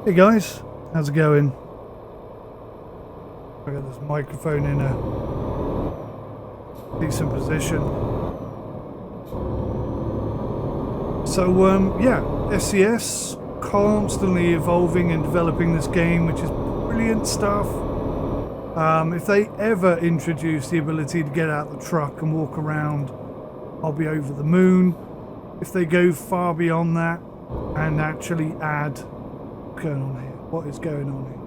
Hey guys, how's it going? I got this microphone in a decent position. So yeah, SES constantly evolving and developing this game, which is brilliant stuff. If they ever introduce the ability to get out the truck and walk around, I'll be over the moon. If they go far beyond that and actually add... What's going on here? What is going on here?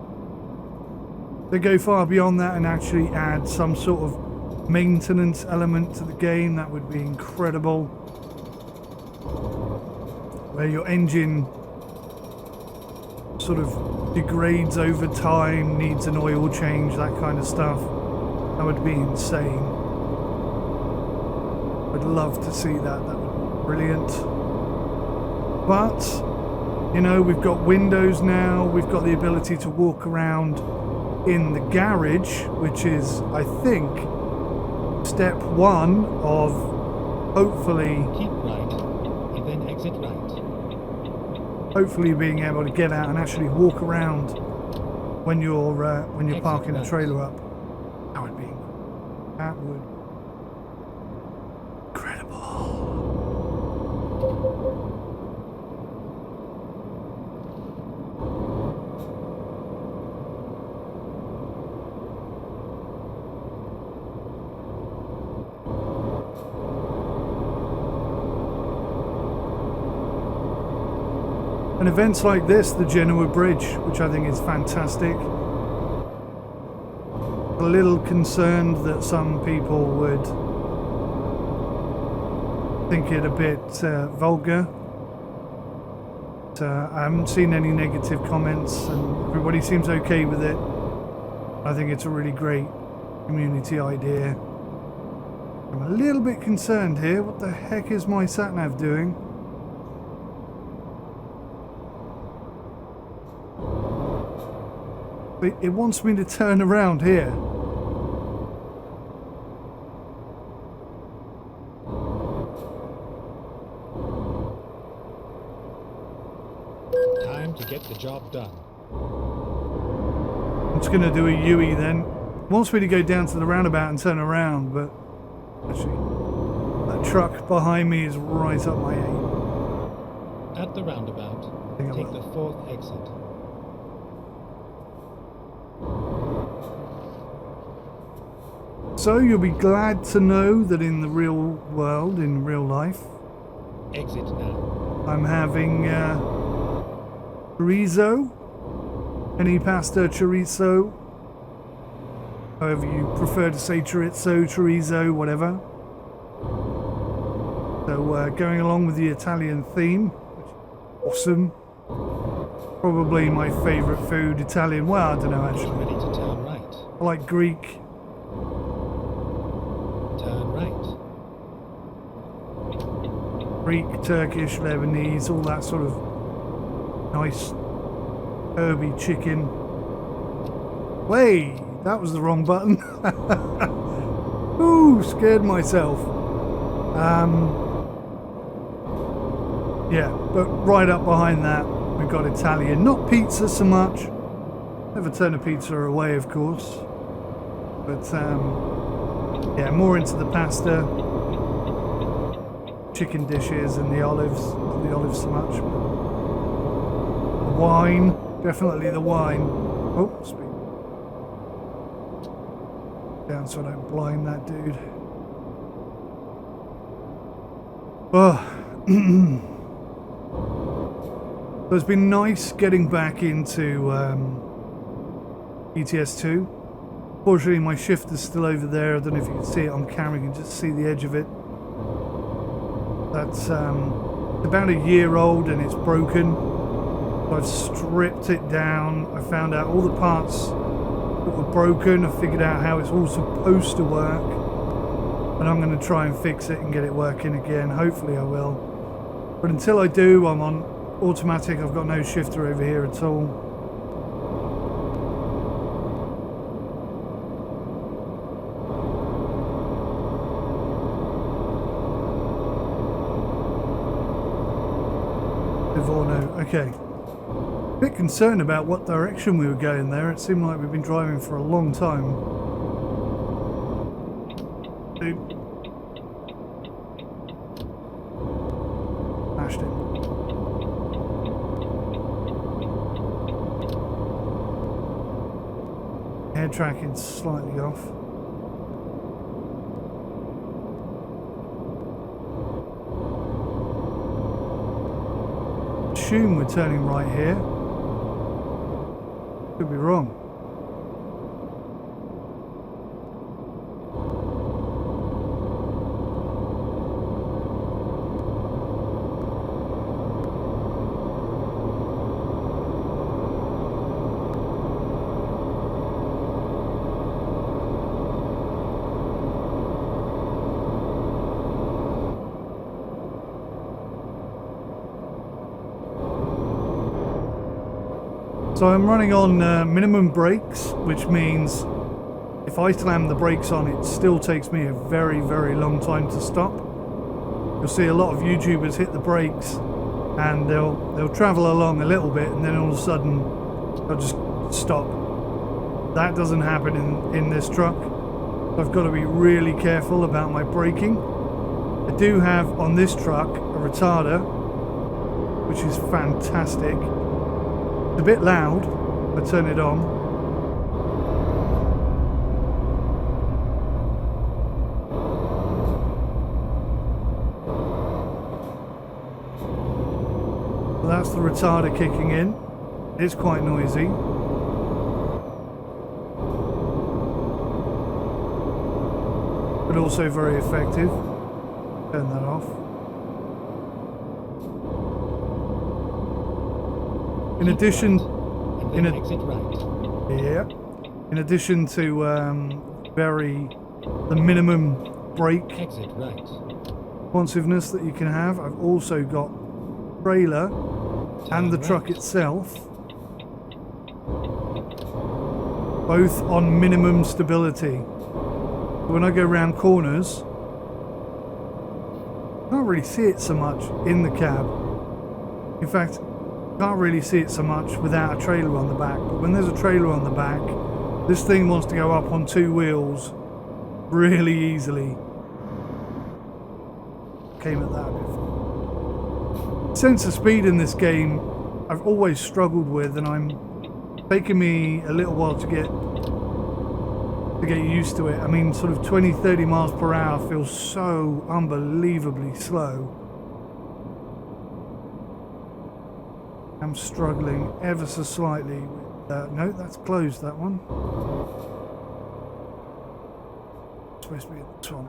If they go far beyond that and actually add some sort of maintenance element to the game, that would be incredible. Where your engine sort of degrades over time, needs an oil change, that kind of stuff. That would be insane. I'd love to see that. That would be brilliant. But, you know, we've got windows now. We've got the ability to walk around in the garage, which is, I think, step one of hopefully... Keep right, and then exit right. Hopefully being able to get out and actually walk around when you're parking a trailer up. That would be incredible. And events like this, the Genoa Bridge, which I think is fantastic. A little concerned that some people would think it a bit vulgar. But, I haven't seen any negative comments and everybody seems okay with it. I think it's a really great community idea. I'm a little bit concerned here. What the heck is my sat-nav doing? It wants me to turn around here. Time to get the job done. I'm just going to do a U-E then. It wants me to go down to the roundabout and turn around, but actually, that truck behind me is right up my aim. At the roundabout, take the fourth exit. So you'll be glad to know that in the real world, in real life, exit now. I'm having chorizo, any pasta chorizo, however you prefer to say chorizo, whatever. So going along with the Italian theme, which is awesome. Probably my favourite food, Italian. Well, I don't know actually. Ready to turn right. I like Greek. Greek, Turkish, Lebanese, all that sort of nice herby chicken. Way, that was the wrong button. Ooh, scared myself. Yeah, but right up behind that, we've got Italian. Not pizza so much. Never turn a pizza away, of course. But yeah, more into the pasta. Chicken dishes and the olives, not the olives so much. The wine, definitely the wine. Oh, speed down so I don't blind that dude. Oh. So it's been nice getting back into ETS2. Fortunately, my shifter's still over there. I don't know if you can see it on camera. You can just see the edge of it. That's about a year old and it's broken. So I've stripped it down. I found out all the parts that were broken. I figured out how it's all supposed to work. And I'm going to try and fix it and get it working again. Hopefully I will. But until I do, I'm on automatic. I've got no shifter over here at all. Okay. bit concerned about what direction we were going there. It seemed like we've been driving for a long time. Dude. Smashed him. Head tracking slightly off. Assume we're turning right here. Could be wrong. So I'm running on minimum brakes, which means if I slam the brakes on, it still takes me a very, very long time to stop. You'll see a lot of YouTubers hit the brakes and they'll travel along a little bit and then all of a sudden they'll just stop. That doesn't happen in this truck. I've got to be really careful about my braking. I do have on this truck a retarder, which is fantastic. It's a bit loud. I turn it on. So that's the retarder kicking in. It's quite noisy. But also very effective. Turn that off. In addition, exit right. Yeah. In addition to the minimum brake Exit right. responsiveness that you can have, I've also got trailer and the truck itself both on minimum stability. When I go around corners, I can't really see it so much in the cab. In fact, can't really see it so much without a trailer on the back, but when there's a trailer on the back, this thing wants to go up on two wheels really easily. Came at that a bit. Sense of speed in this game I've always struggled with, and I'm taking me a little while to get used to it. I mean, sort of 20-30 miles per hour feels so unbelievably slow. I'm struggling ever so slightly with that. No, that's closed, that one. It's supposed to be this one.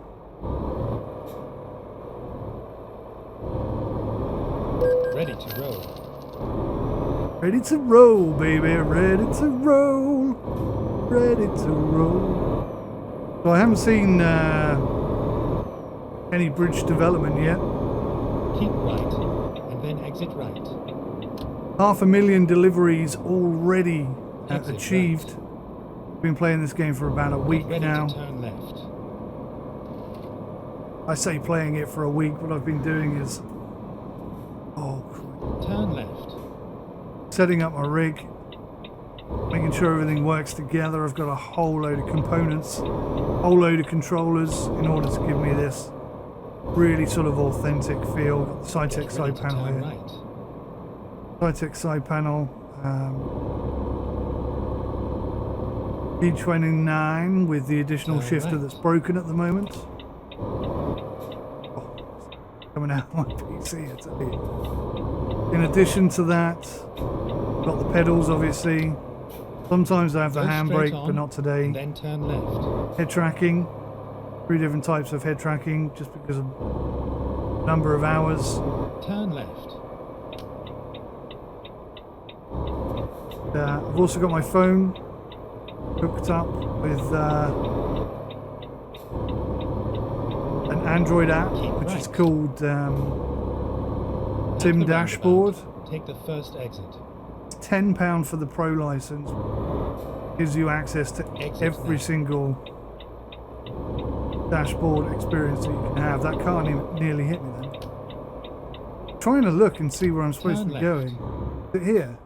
Ready to roll. Ready to roll, baby. Ready to roll. Ready to roll. So I haven't seen any bridge development yet. Keep right, and then exit right. 500,000 deliveries already achieved. Right. Been playing this game for about a week now. To turn left. I say playing it for a week. What I've been doing is Turn left. setting up my rig, making sure everything works together. I've got a whole load of components, a whole load of controllers in order to give me this really sort of authentic feel. Got the Saitek SidePanel here. Right. Saitek SidePanel, G29 with the additional shifter that's broken at the moment. Coming out of my PC, I tell you. In addition to that, got the pedals obviously. Sometimes I have the handbrake, but not today. And then turn left. Head tracking, 3 different types of head tracking, just because of number of hours. Turn left. I've also got my phone hooked up with an Android app, which is called Sim Dashboard. Take the first exit. It's £10 for the Pro license. Gives you access to every single dashboard experience that you can have. That car nearly hit me then. I'm trying to look and see where I'm supposed to be going. Is it here?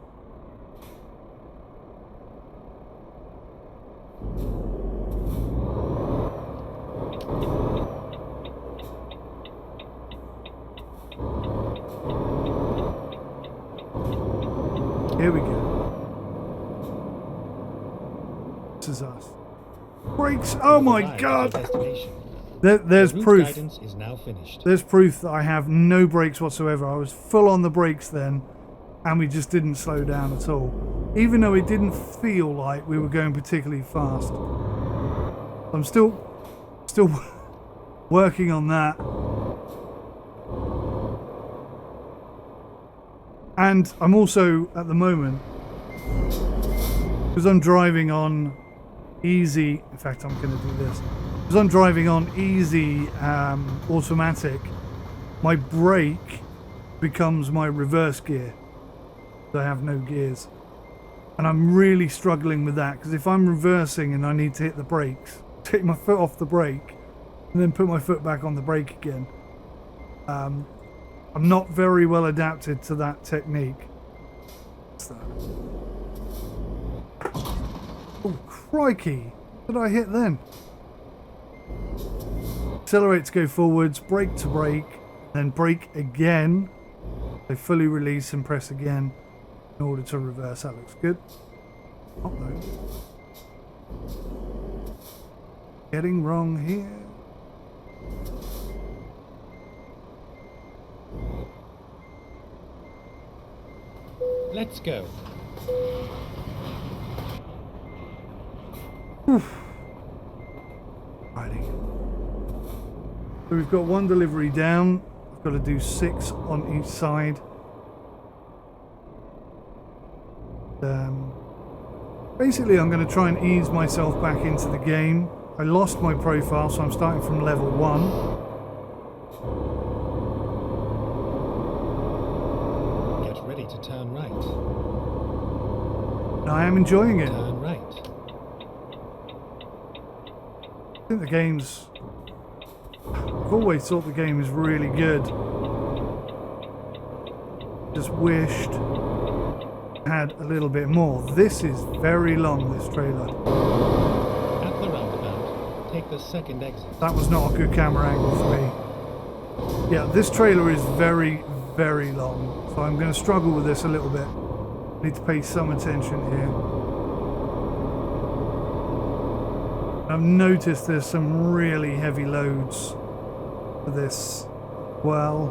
Here we go. This is us. Brakes! Oh my god! There's The route proof. guidance is now finished. There's proof that I have no brakes whatsoever. I was full on the brakes then, and we just didn't slow down at all. Even though it didn't feel like we were going particularly fast. I'm still working on that. And I'm also, at the moment, because I'm driving on easy, in fact I'm going to do this, because I'm driving on easy automatic, my brake becomes my reverse gear. I have no gears. And I'm really struggling with that, because if I'm reversing and I need to hit the brakes, take my foot off the brake, and then put my foot back on the brake again, I'm not very well adapted to that technique. What's that? Oh, crikey! What did I hit then? Accelerate to go forwards, brake to brake, then brake again. So fully release and press again in order to reverse. That looks good. Oh no. Getting wrong here. Let's go. Righty. So we've got one delivery down. I've got to do 6 on each side. Basically, I'm going to try and ease myself back into the game. I lost my profile, so I'm starting from level 1. Get ready to turn right. I am enjoying it. Turn right. I think the game's... I've always thought the game is really good. Just wished it had a little bit more. This is very long, this trailer. At the roundabout, take the second exit. That was not a good camera angle for me. Yeah, this trailer is very, very long. So I'm going to struggle with this a little bit. Need to pay some attention here. I've noticed there's some really heavy loads for this. Well,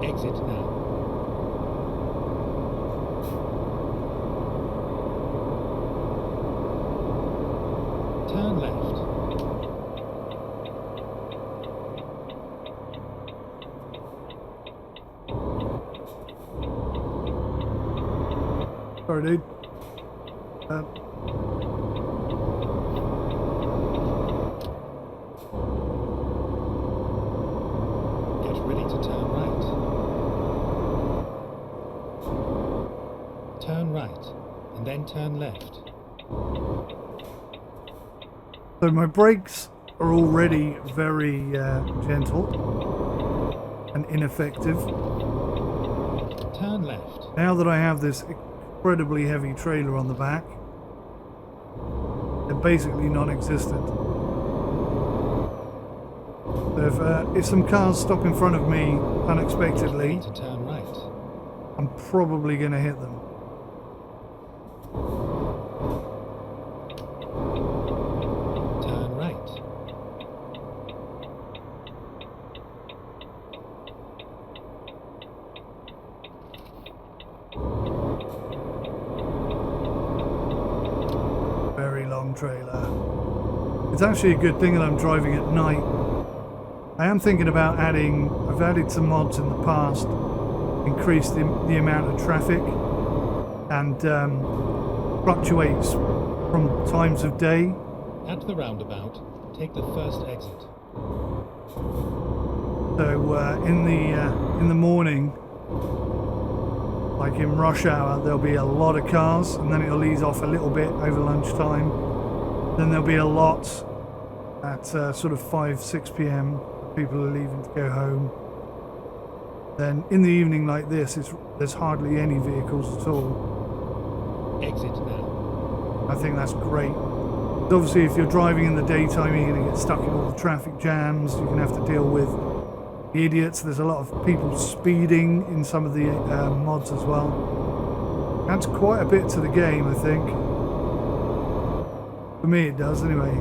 Exit now. Turn left. sorry dude. Get ready to turn right. Turn right, and then turn left. So my brakes are already very gentle and ineffective. Turn left. Now that I have this incredibly heavy trailer on the back, they're basically non-existent. So if some cars stop in front of me unexpectedly, To turn right. I'm probably going to hit them. Turn right. Very long trailer. It's actually a good thing that I'm driving at night. I am thinking about I've added some mods in the past, increased the amount of traffic, and fluctuates from times of day. At the roundabout, take the first exit. So in the morning, like in rush hour, there'll be a lot of cars, and then it'll ease off a little bit over lunchtime. Then there'll be a lot at sort of 5-6 p.m. People are leaving to go home. Then in the evening like this, there's hardly any vehicles at all. Exit now. I think that's great. Obviously, if you're driving in the daytime, you're going to get stuck in all the traffic jams. You're going to have to deal with the idiots. There's a lot of people speeding in some of the mods as well. Adds quite a bit to the game, I think. For me it does, anyway.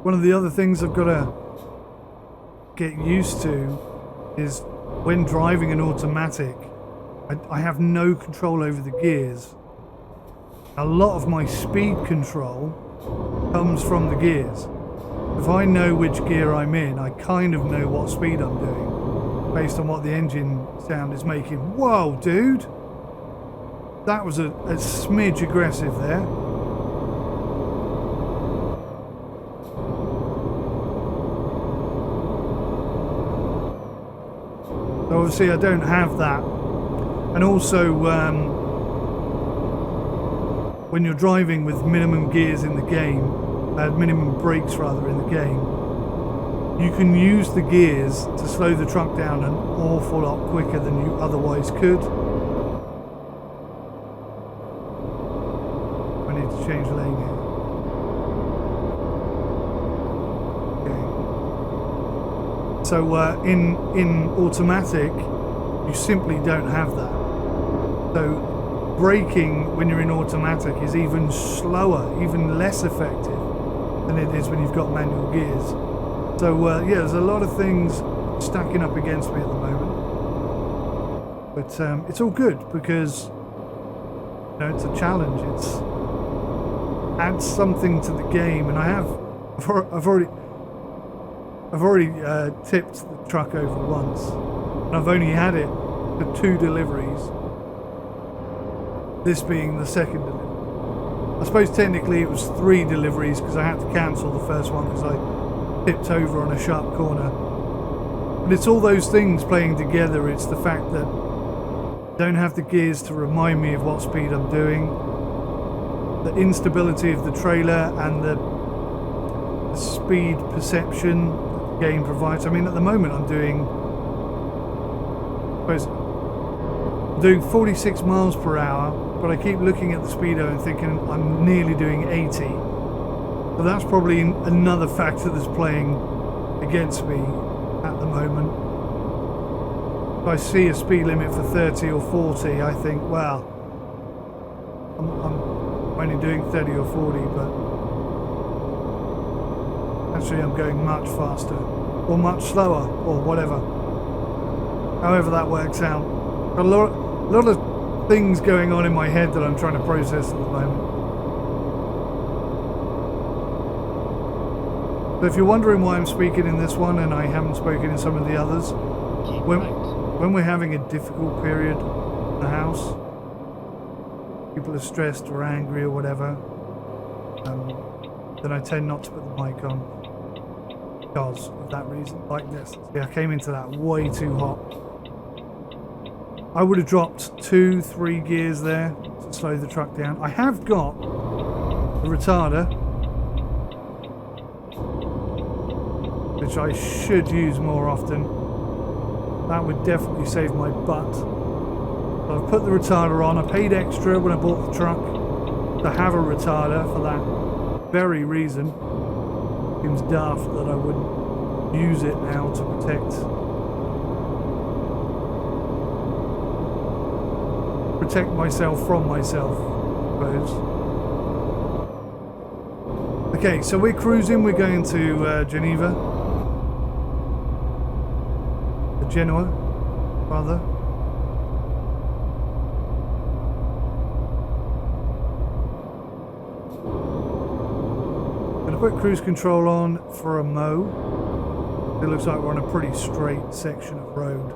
One of the other things I've got to get used to is when driving an automatic, I have no control over the gears. A lot of my speed control comes from the gears. If I know which gear I'm in, I kind of know what speed I'm doing based on what the engine sound is making. Whoa, dude! That was a smidge aggressive there. So obviously I don't have that. And also, when you're driving with minimum gears in the game, minimum brakes rather in the game, you can use the gears to slow the truck down an awful lot quicker than you otherwise could. I need to change lane here. Okay. So in automatic, you simply don't have that. So braking when you're in automatic is even slower, even less effective than it is when you've got manual gears. So yeah, there's a lot of things stacking up against me at the moment. But it's all good because you know, it's a challenge. It's adds something to the game, and I've already tipped the truck over once. And I've only had it for 2 deliveries. This being the second delivery. I suppose technically it was 3 deliveries because I had to cancel the first one because I tipped over on a sharp corner. But it's all those things playing together. It's the fact that I don't have the gears to remind me of what speed I'm doing. The instability of the trailer and the speed perception that the game provides. I mean, at the moment I'm doing 46 miles per hour, but I keep looking at the speedo and thinking I'm nearly doing 80. So that's probably another factor that's playing against me at the moment. If I see a speed limit for 30 or 40, I think, well, I'm only doing 30 or 40, but actually I'm going much faster, or much slower, or whatever. However that works out. A lot of things going on in my head that I'm trying to process at the moment. So if you're wondering why I'm speaking in this one and I haven't spoken in some of the others, when we're having a difficult period in the house, people are stressed or angry or whatever, then I tend not to put the mic on because of that reason, like this. Yeah, I came into that way too hot. I would have dropped 2-3 gears there to slow the truck down. I have got a retarder, which I should use more often. That would definitely save my butt. So I've put the retarder on. I paid extra when I bought the truck to have a retarder for that very reason. It seems daft that I wouldn't use it now to protect myself from myself, I suppose. Okay, so we're cruising. We're going to Geneva. Genoa, rather. Gonna put cruise control on for a mo. It looks like we're on a pretty straight section of road.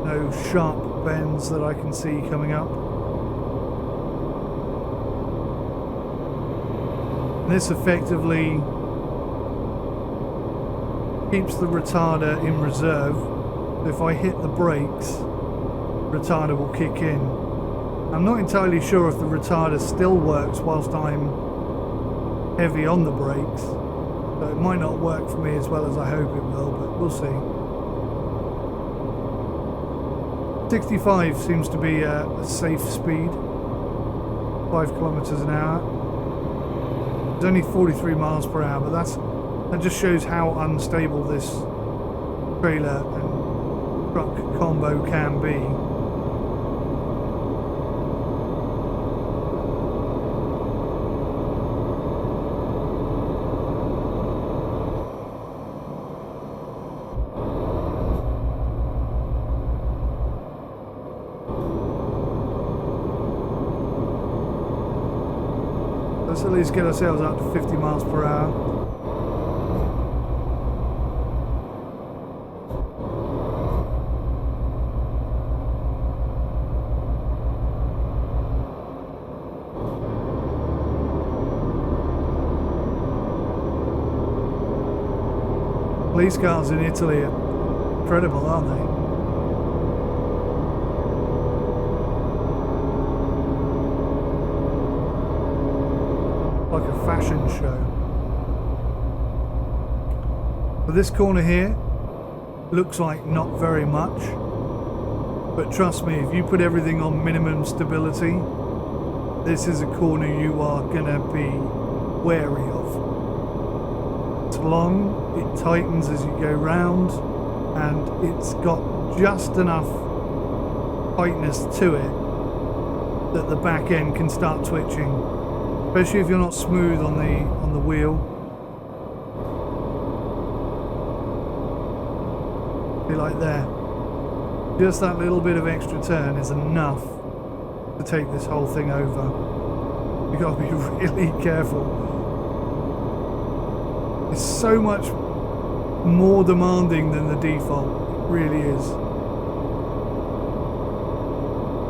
No sharp bends that I can see coming up. And this effectively keeps the retarder in reserve. If I hit the brakes, the retarder will kick in. I'm not entirely sure if the retarder still works whilst I'm heavy on the brakes, so it might not work for me as well as I hope it will, but we'll see. 65 seems to be a safe speed. 5 kilometers an hour. It's only 43 miles per hour, but that just shows how unstable this trailer and truck combo can be. Let's at least get ourselves up to 50 miles per hour. Police cars in Italy are incredible, aren't they? Like a fashion show. But this corner here looks like not very much, but trust me, if you put everything on minimum stability, this is a corner you are gonna be wary of. It's long, it tightens as you go round, and it's got just enough tightness to it that the back end can start twitching. Especially if you're not smooth on the wheel. Be like there. Just that little bit of extra turn is enough to take this whole thing over. You've got to be really careful. It's so much more demanding than the default. It really is.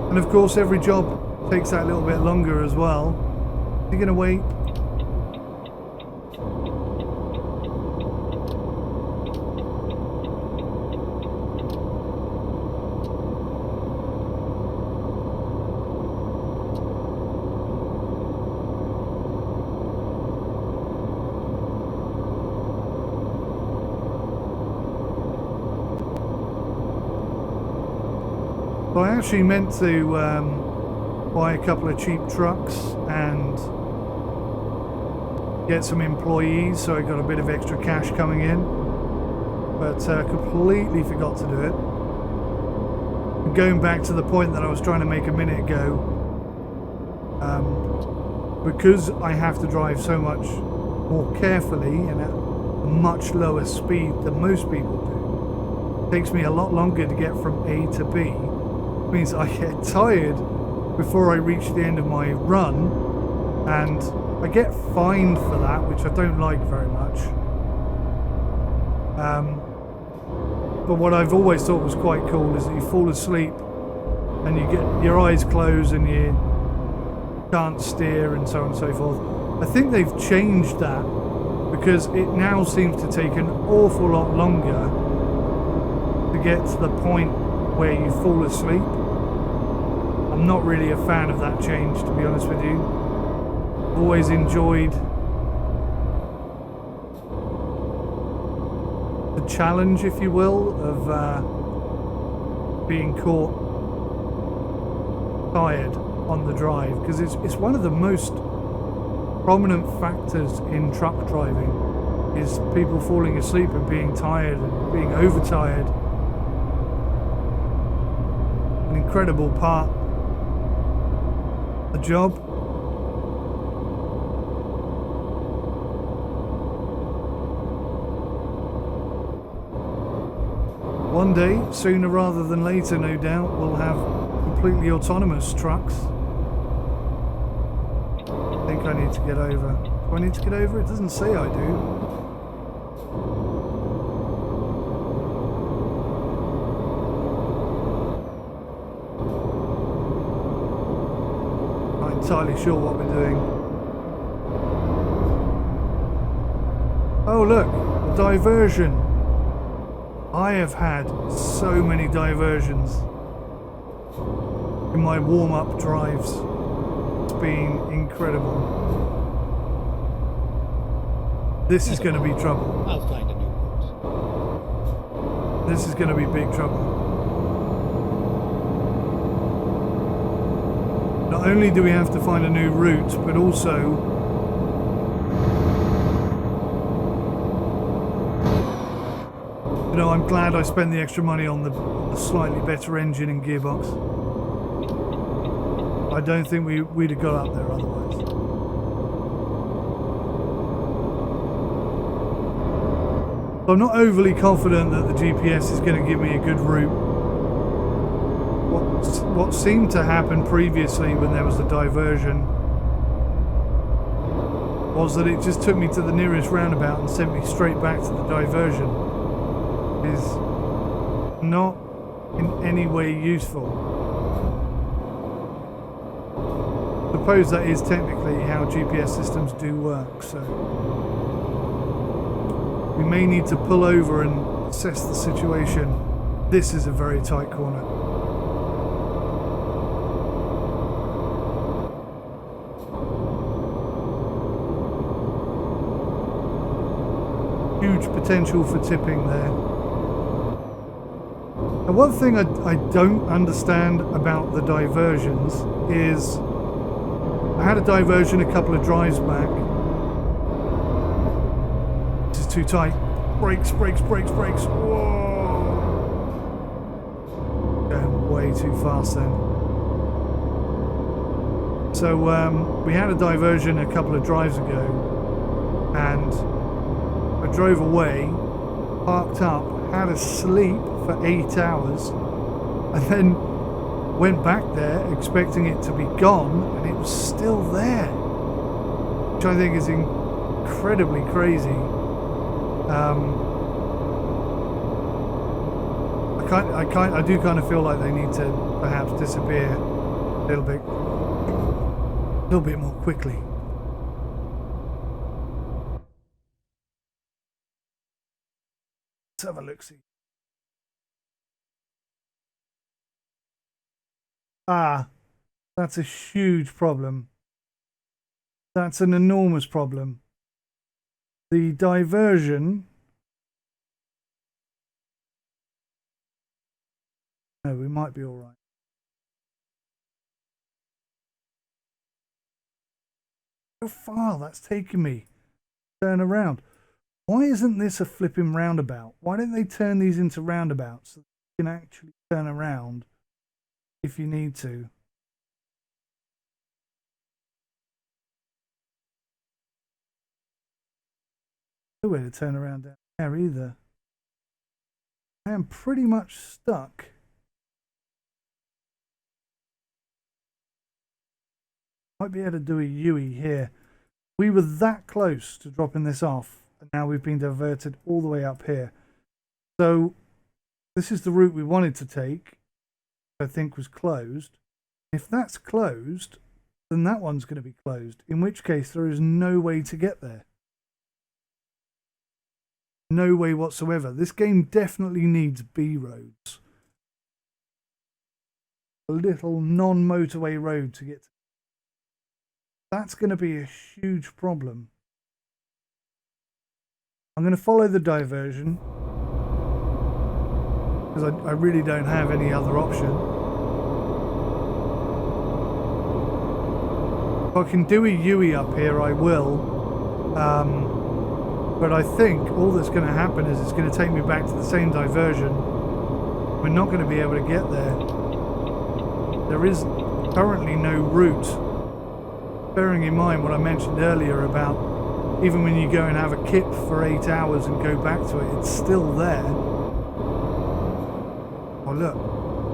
And of course every job takes that little bit longer as well. You're gonna wait. So I actually meant to buy a couple of cheap trucks and get some employees, so I got a bit of extra cash coming in, but completely forgot to do it. And going back to the point that I was trying to make a minute ago, because I have to drive so much more carefully and at a much lower speed than most people do, it takes me a lot longer to get from A to B. It means I get tired before I reach the end of my run, and I get fined for that, which I don't like very much. But what I've always thought was quite cool is that you fall asleep and you get your eyes closed and you can't steer and so on and so forth. I think they've changed that because it now seems to take an awful lot longer to get to the point where you fall asleep. I'm not really a fan of that change, to be honest with you. Always enjoyed the challenge, if you will, of being caught tired on the drive, because it's one of the most prominent factors in truck driving is people falling asleep and being tired and being overtired. An incredible part of the job. One day, sooner rather than later, no doubt, we'll have completely autonomous trucks. I think I need to get over. Do I need to get over? It doesn't say I do. Not entirely sure what we're doing. Oh look, a diversion. I have had so many diversions in my warm-up drives. It's been incredible. This is going to be trouble. I'll find a new route. This is going to be big trouble. not only do we have to find a new route, but also you know, I'm glad I spent the extra money on the slightly better engine and gearbox. I don't think we'd have got up there otherwise. So I'm not overly confident that the GPS is going to give me a good route. What seemed to happen previously when there was a diversion was that it just took me to the nearest roundabout and sent me straight back to the diversion. It is not in any way useful. I suppose that is technically how GPS systems do work, so we may need to pull over and assess the situation. This is a very tight corner. Huge potential for tipping there. And one thing I don't understand about the diversions is I had a diversion a couple of drives back. This is too tight. Brakes, brakes, brakes, brakes. Whoa! Going way too fast then. So we had a diversion a couple of drives ago, and I drove away, parked up, had a sleep for 8 hours, and then went back there expecting it to be gone, and it was still there, which I think is incredibly crazy. I do kind of feel like they need to perhaps disappear a little bit more quickly. Let's have a look-see. Ah, that's a huge problem. That's an enormous problem. The diversion... No, we might be all right. How far that's taken me. Turn around. Why isn't this a flipping roundabout? Why don't they turn these into roundabouts so you can actually turn around if you need to? Nowhere to turn around down there either. I am pretty much stuck. Might be able to do a U-ey here. We were that close to dropping this off, and now we've been diverted all the way up here. So this is the route we wanted to take, I think was closed. If that's closed, then that one's going to be closed, in which case there is no way to get there. No way whatsoever. This game definitely needs B roads. A little non-motorway road to get to. That's going to be a huge problem. I'm going to follow the diversion because I really don't have any other option. If I can do a U-ey up here, I will. But I think all that's going to happen is it's going to take me back to the same diversion. We're not going to be able to get there. There is currently no route. Bearing in mind what I mentioned earlier about even when you go and have a kip for 8 hours and go back to it, it's still there. Oh look,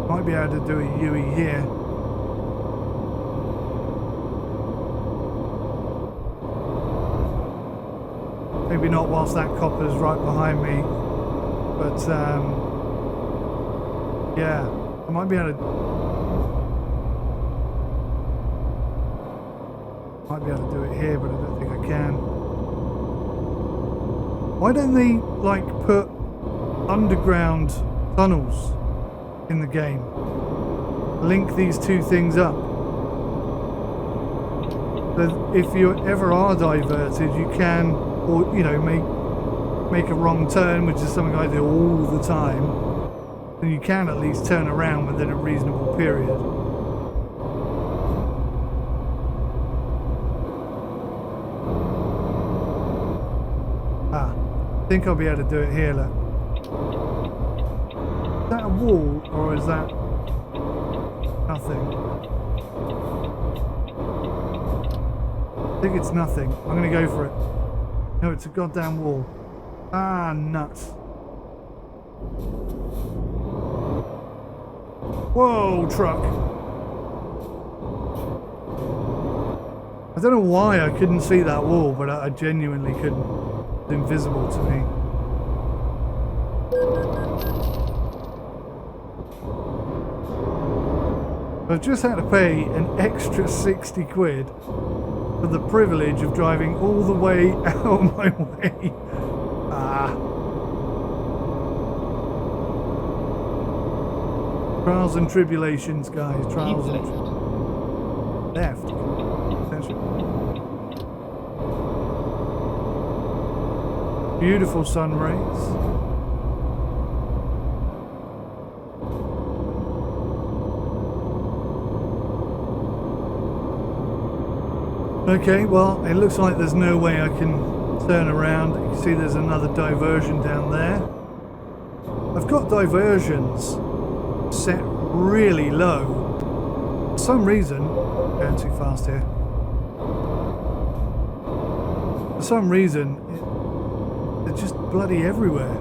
might be able to do a U-ey here. Maybe not whilst that copper's right behind me, but yeah, I might be able to do it here, but I don't think I can. Why don't they like put underground tunnels in the game? Link these two things up. So if you ever are diverted, you can, or you know, make a wrong turn, which is something I do all the time, then you can at least turn around within a reasonable period. think I'll be able to do it here, look. Is that a wall or is that nothing? I think it's nothing. I'm going to go for it. No, it's a goddamn wall. Ah, nuts. Whoa, truck. I don't know why I couldn't see that wall, but I genuinely couldn't. It's invisible to me. I've just had to pay an extra 60 quid for the privilege of driving all the way out of my way. Ah. Trials and tribulations, guys. Trials and left. Beautiful sun rays. Okay, well, it looks like there's no way I can turn around. You can see there's another diversion down there. I've got diversions set really low. For some reason, going too fast here. For some reason, they're just bloody everywhere.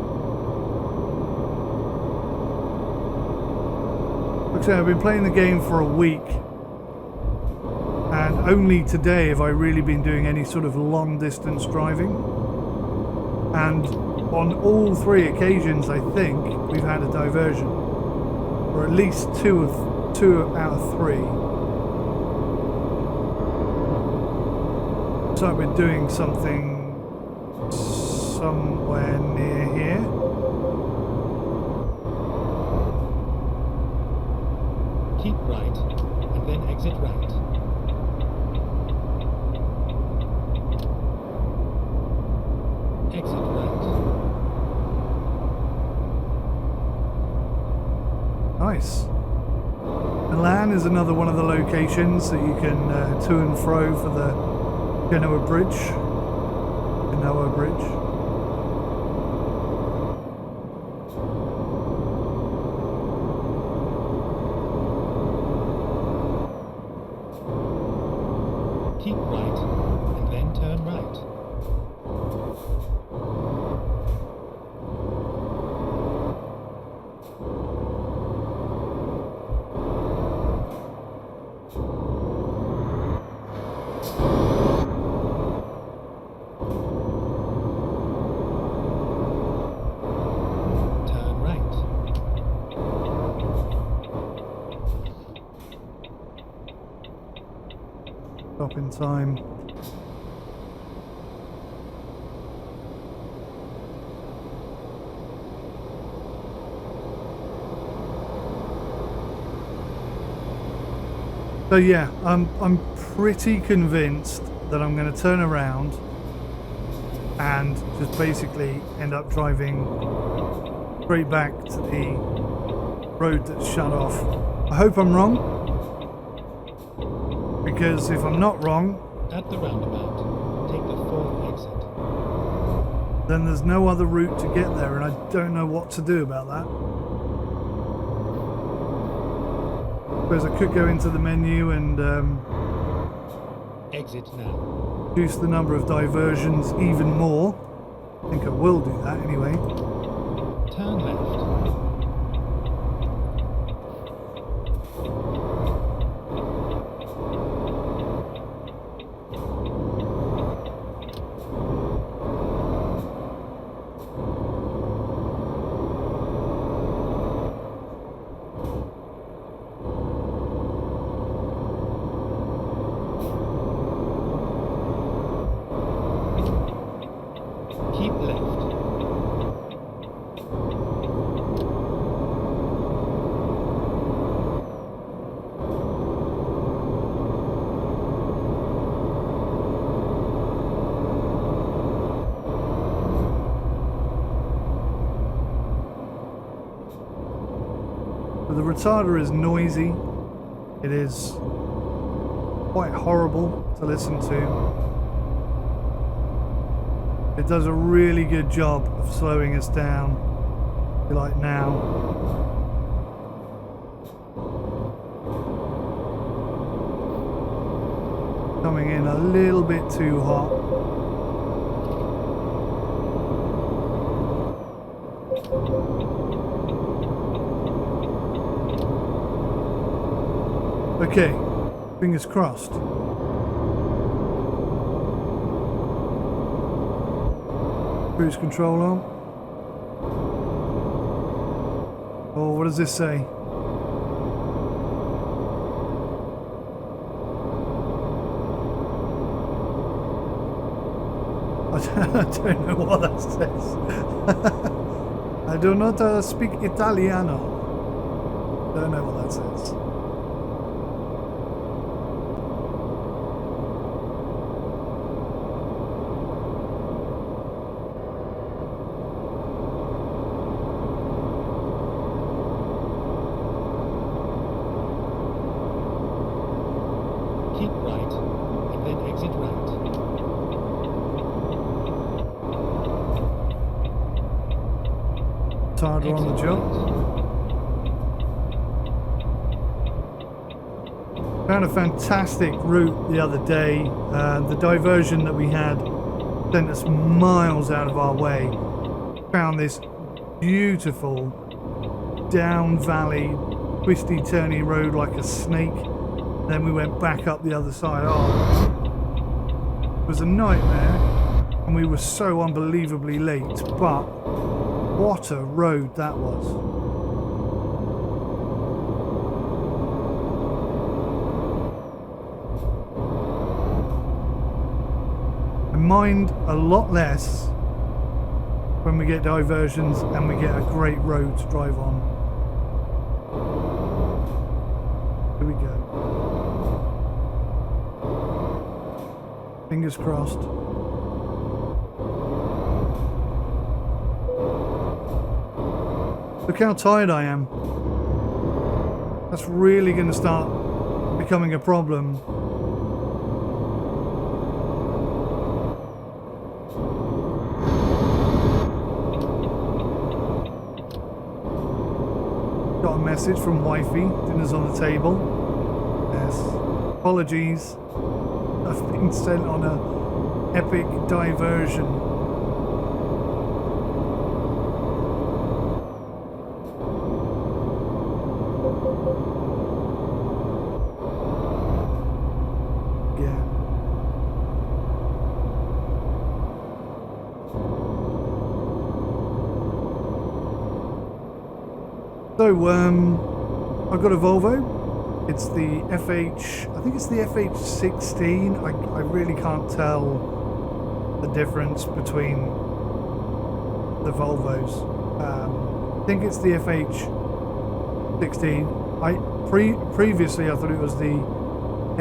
Like I say, I've been playing the game for a week. And only today have I really been doing any sort of long distance driving. And on all 3 occasions, I think, we've had a diversion. Or at least two out of 3. So we're doing something somewhere near here. Keep right, and then exit right. Exit right. Nice. Milan is another one of the locations that you can to and fro for the Genoa Bridge. Genoa Bridge. Keep right, and then turn right. Stop in time. So yeah, I'm pretty convinced that I'm going to turn around and just basically end up driving straight back to the road that's shut off. I hope I'm wrong. Because if I'm not wrong, at the roundabout, take the 4th exit. Then there's no other route to get there, and I don't know what to do about that. Suppose I could go into the menu and exit now. Reduce the number of diversions even more. I think I will do that anyway. Turn left. Keep left. The retarder is noisy. It is quite horrible to listen to. It does a really good job of slowing us down. Like now. Coming in a little bit too hot. Okay, fingers crossed. Cruise control on. Oh, what does this say? I don't know what that says. I do not speak Italiano. Don't know what that says. Keep right, and then exit right. Harder on the jump. Found a fantastic route the other day. The diversion that we had sent us miles out of our way. Found this beautiful down valley, twisty turny road like a snake. Then we went back up the other side. Oh, it was a nightmare, and we were so unbelievably late, but what a road that was. I mind a lot less when we get diversions and we get a great road to drive on. Here we go. Fingers crossed. Look how tired I am. That's really going to start becoming a problem. Got a message from wifey. Dinner's on the table. Yes. Apologies. I've been sent on a epic diversion. So, I've got a Volvo. It's the FH, I think it's the FH16. I really can't tell the difference between the Volvos. I think it's the FH16. Previously I thought it was the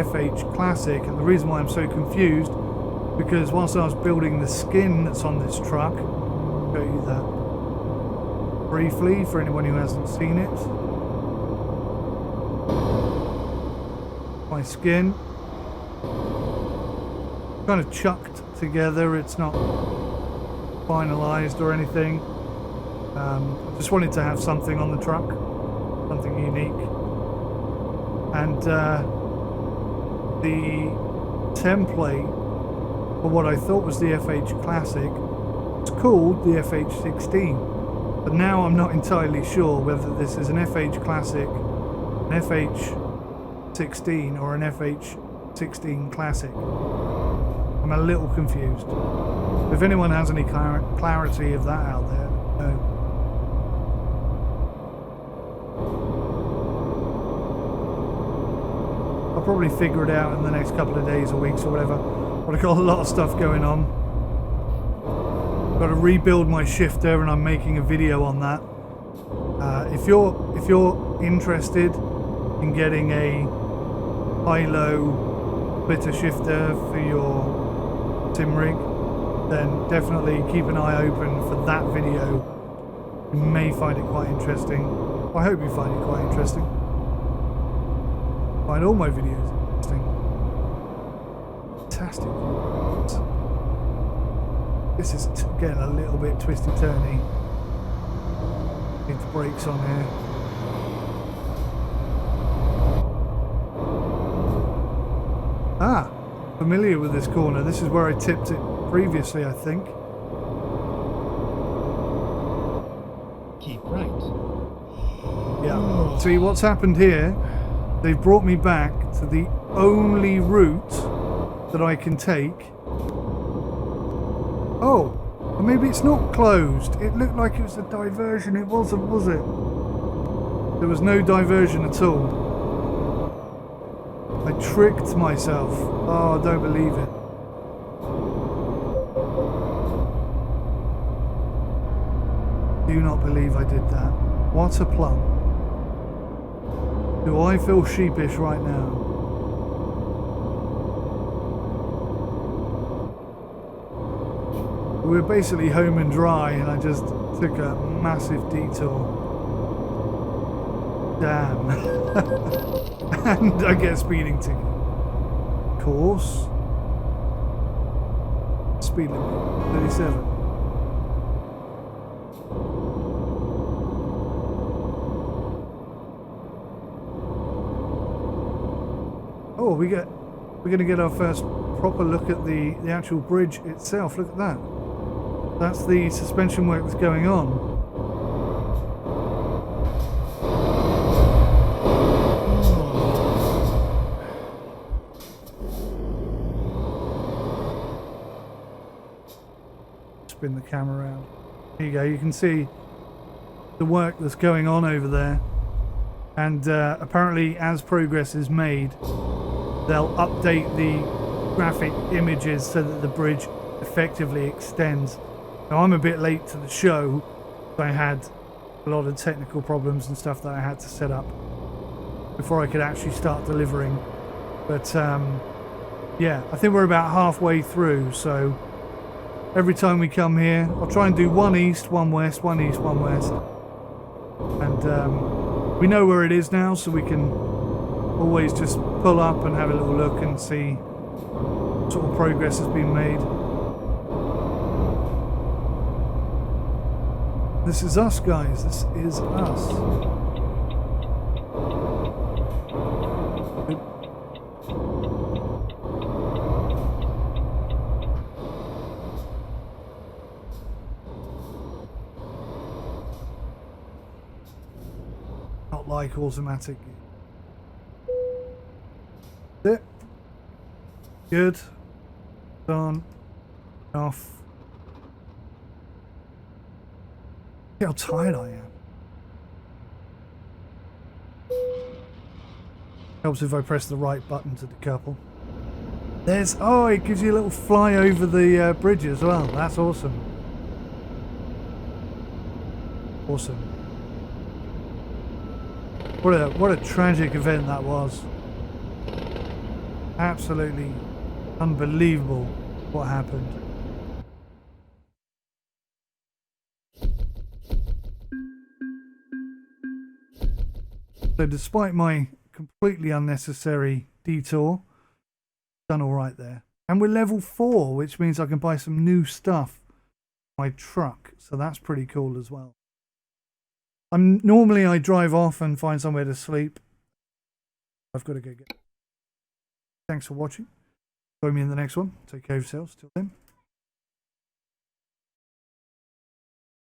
FH Classic, and the reason why I'm so confused, because whilst I was building the skin that's on this truck, I'll show you that briefly for anyone who hasn't seen it. My skin kind of chucked together, it's not finalized or anything. I just wanted to have something on the truck, something unique, and the template for what I thought was the FH Classic, it's called the FH16. But now I'm not entirely sure whether this is an FH Classic, an FH16 or an FH16 Classic. I'm a little confused. If anyone has any clarity of that out there, no. I'll probably figure it out in the next couple of days or weeks or whatever. But I've got a lot of stuff going on. Got to rebuild my shifter, and I'm making a video on that. If you're interested in getting a high-low splitter shifter for your sim rig, then definitely keep an eye open for that video. You may find it quite interesting. I hope you find it quite interesting. Find all my videos interesting. Fantastic. This is getting a little bit twisty-turny. Need the brakes on here. Ah, familiar with this corner. This is where I tipped it previously, I think. Keep right. Yeah. See, what's happened here, they've brought me back to the only route that I can take. Oh, well, maybe it's not closed. It looked like it was a diversion. It wasn't, was it? There was no diversion at all. I tricked myself. Oh, I don't believe it. Do not believe I did that. What a plum. Do I feel sheepish right now? We're basically home and dry and I just took a massive detour. Damn. And I get a speeding ticket. Course. Speed limit 37. Oh, we're going to get our first proper look at the actual bridge itself. Look at that. That's the suspension work that's going on. Spin the camera around. Here you go. You can see the work that's going on over there. And apparently, as progress is made, they'll update the graphic images so that the bridge effectively extends. Now, I'm a bit late to the show. I had a lot of technical problems and stuff that I had to set up before I could actually start delivering. But yeah, I think we're about halfway through. So every time we come here, I'll try and do one east, one west, one east, one west. And we know where it is now, so we can always just pull up and have a little look and see what sort of progress has been made. This is us, guys. This is us. Not like automatic. That's it. Good. Done. Off. Look how tired I am. Helps if I press the right button to decouple. There's, oh, it gives you a little fly over the bridge as well. That's awesome. Awesome. What a tragic event that was. Absolutely unbelievable what happened. So despite my completely unnecessary detour, done all right there. And we're level 4, which means I can buy some new stuff for my truck. So that's pretty cool as well. Normally I drive off and find somewhere to sleep. I've got to go get. Thanks for watching. Join me in the next one. Take care of yourselves. Till then.